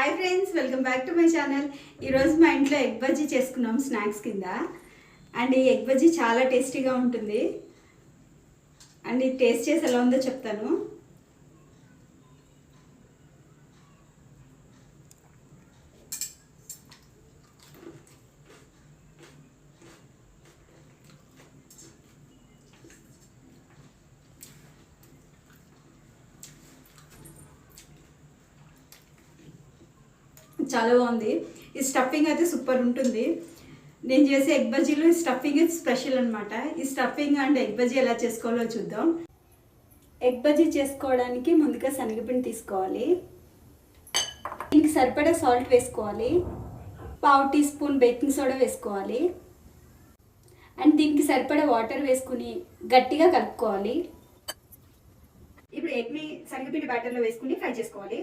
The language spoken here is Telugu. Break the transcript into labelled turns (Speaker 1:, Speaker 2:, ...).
Speaker 1: Hi friends, welcome back to my channel. ఈరోజు మా ఇంట్లో ఎగ్ బజ్జీ చేసుకున్నాం స్నాక్స్ కింద. అండ్ ఈ ఎగ్ బజ్జీ చాలా టేస్టీగా ఉంటుంది. అండ్ ఇది టేస్ట్ చేసి ఎలా ఉందో చెప్తాను. చాలా బాగుంది. ఈ స్టఫింగ్ అయితే సూపర్ ఉంటుంది. నేను చేసే ఎగ్ బజ్జీలో ఈ స్టఫింగ్ స్పెషల్ అనమాట. ఈ స్టఫింగ్ అండ్ ఎగ్ బజ్జీ ఎలా చేసుకోవాలో చూద్దాం. ఎగ్ బజ్జీ చేసుకోవడానికి ముందుగా శనగపిండి తీసుకోవాలి. దీనికి సరిపడా సాల్ట్ వేసుకోవాలి. 1/2 టీ స్పూన్ బేకింగ్ సోడా వేసుకోవాలి. అండ్ దీనికి సరిపడా వాటర్ వేసుకుని గట్టిగా కలుపుకోవాలి. ఇప్పుడు ఎగ్ని శనగపిండి బ్యాటర్లో వేసుకుని ఫ్రై చేసుకోవాలి.